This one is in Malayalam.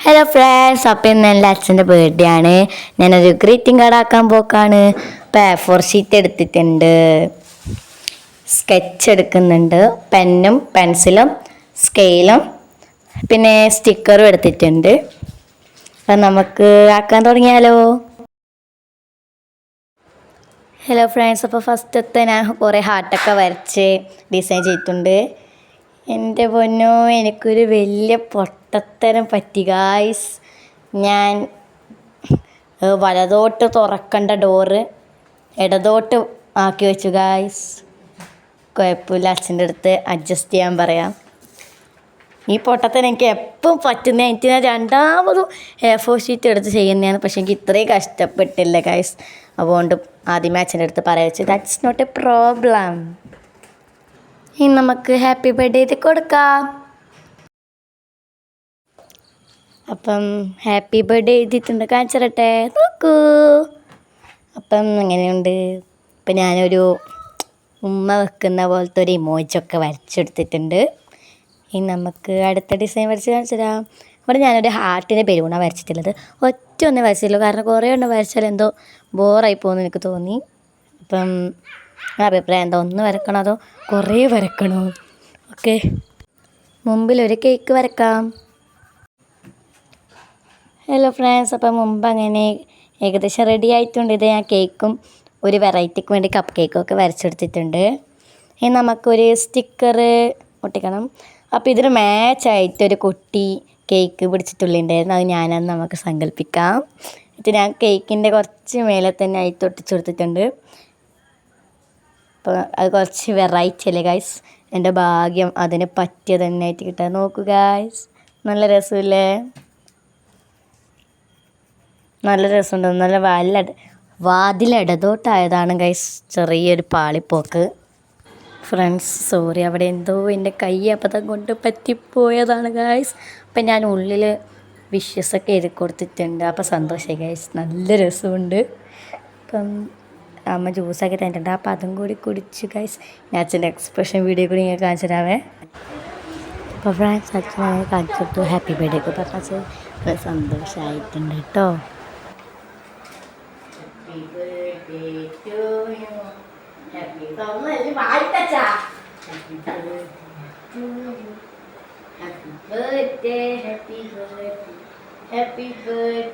ഹലോ ഫ്രണ്ട്സ്, അപ്പം ഇന്ന് എൻ്റെ അച്ഛൻ്റെ ബർത്ത്ഡേ ആണ്. ഞാനൊരു ഗ്രീറ്റിംഗ് കാർഡ് ആക്കാൻ പോക്കാണ്. ഇപ്പോൾ A4 ഷീറ്റ് എടുത്തിട്ടുണ്ട്, സ്കെച്ച് എടുക്കുന്നുണ്ട്, പെന്നും പെൻസിലും സ്കെയിലും പിന്നെ സ്റ്റിക്കറും എടുത്തിട്ടുണ്ട്. അപ്പം നമുക്ക് ആക്കാൻ തുടങ്ങിയാലോ. ഹലോ ഫ്രണ്ട്സ്, അപ്പോൾ ഫസ്റ്റത്തെ ഞാൻ കുറേ ഹാർട്ടൊക്കെ വരച്ച് ഡിസൈൻ ചെയ്തിട്ടുണ്ട്. എൻ്റെ പൊന്നോ, എനിക്കൊരു വലിയ പൊട്ടത്തരം പറ്റി ഗായ്സ്. ഞാൻ വലതോട്ട് തുറക്കേണ്ട ഡോറ് ഇടതോട്ട് ആക്കി വെച്ചു ഗായ്സ്. കുഴപ്പമില്ല, അച്ഛൻ്റെ അടുത്ത് അഡ്ജസ്റ്റ് ചെയ്യാൻ പറയാം. ഈ പൊട്ടത്തരം എനിക്ക് എപ്പം പറ്റുന്ന, എനിക്ക് ഞാൻ രണ്ടാമതും A4 ഷീറ്റ് എടുത്ത് ചെയ്യുന്നതാണ്. പക്ഷേ എനിക്ക് ഇത്രയും കഷ്ടപ്പെട്ടില്ല ഗായ്സ്. അതുകൊണ്ട് ആദ്യമേ അച്ഛൻ്റെ അടുത്ത് പറയാൻ വെച്ചു, ദാറ്റ്സ് നോട്ട് എ പ്രോബ്ലം. ഇനി നമുക്ക് ഹാപ്പി ബർത്ത്ഡേ ഇത് കൊടുക്കാം. അപ്പം ഹാപ്പി ബർത്ത്ഡേ എഴുതിയിട്ടുണ്ട്, കാണിച്ചിരട്ടെ, നോക്കൂ. അപ്പം എങ്ങനെയുണ്ട്? ഇപ്പം ഞാനൊരു ഉമ്മ വെക്കുന്ന പോലത്തെ ഒരു ഇമോജൊക്കെ വരച്ചെടുത്തിട്ടുണ്ട്. ഇനി നമുക്ക് അടുത്ത ഡിസൈൻ വരച്ച് കാണിച്ചു തരാം. ഇവിടെ ഞാനൊരു ഹാർട്ടിൻ്റെ ബലൂണാണ് വരച്ചിട്ടുള്ളത്. ഒറ്റ ഒന്നേ വരച്ചിട്ടുള്ളൂ, കാരണം കുറേ എണ്ണം വരച്ചാൽ എന്തോ ബോറായി പോകുമെന്ന് എനിക്ക് തോന്നി. അപ്പം അഭിപ്രായം എന്താ, ഒന്ന് വരക്കണോ അതോ കുറേ വരക്കണോ? ഓക്കെ, മുമ്പിലൊരു കേക്ക് വരക്കാം. ഹലോ ഫ്രണ്ട്സ്, അപ്പം മുമ്പ് അങ്ങനെ ഏകദേശം റെഡി ആയിട്ടുണ്ട്. ഇത് ഞാൻ കേക്കും ഒരു വെറൈറ്റിക്ക് വേണ്ടി കപ്പ് കേക്കൊക്കെ വരച്ചെടുത്തിട്ടുണ്ട്. ഇനി നമുക്കൊരു സ്റ്റിക്കർ ഒട്ടിക്കണം. അപ്പോൾ ഇതിന് മാച്ചായിട്ടൊരു കുട്ടി കേക്ക് പിടിച്ചിട്ടുള്ളിണ്ടായിരുന്നു, അത് ഞാനന്ന് നമുക്ക് സങ്കല്പിക്കാം. ഇത് ഞാൻ കേക്കിൻ്റെ കുറച്ച് മേലെ തന്നെ ആയിട്ട് ഒട്ടിച്ചു കൊടുത്തിട്ടുണ്ട്. അപ്പോൾ അത് കുറച്ച് വെറൈറ്റി അല്ലേ ഗായ്സ്. എൻ്റെ ഭാഗ്യം അതിന് പറ്റിയത് തന്നെ ആയിട്ട് കിട്ടാൻ. നോക്കൂ ഗായ്സ്, നല്ല രസമില്ലേ? നല്ല രസമുണ്ട്. നല്ല വാതിലിടതോട്ടായതാണ് ഗൈസ് ചെറിയൊരു പാളിപ്പോക്ക്. ഫ്രണ്ട്സ് സോറി, അവിടെ എന്തോ എൻ്റെ കൈ അബദ്ധം കൊണ്ട് പറ്റിപ്പോയതാണ് ഗൈസ്. അപ്പം ഞാൻ ഉള്ളിൽ വിഷസൊക്കെ എഴുതി കൊടുത്തിട്ടുണ്ട്. അപ്പം സന്തോഷമായി ഗൈസ്, നല്ല രസമുണ്ട്. അപ്പം അമ്മ ജ്യൂസൊക്കെ തന്നിട്ടുണ്ട്, അപ്പം അതും കൂടി കുടിച്ചു ഗൈസ്. ഞാൻ അച്ഛൻ്റെ എക്സ്പ്രഷൻ വീഡിയോ കൂടി ഇങ്ങനെ കാണിച്ചു തരാവേ. അപ്പോൾ ഫ്രണ്ട്സ്, അച്ഛനെ കാണിച്ചു കൊടുത്തു, ഹാപ്പി ബർത്ത്ഡേ ഒക്കെ പറഞ്ഞാൽ അച്ഛൻ സന്തോഷമായിട്ടുണ്ട് കേട്ടോ. Happy birthday to you. Happy birthday. Happy birthday to you. Happy birthday. Happy birthday. Happy birthday.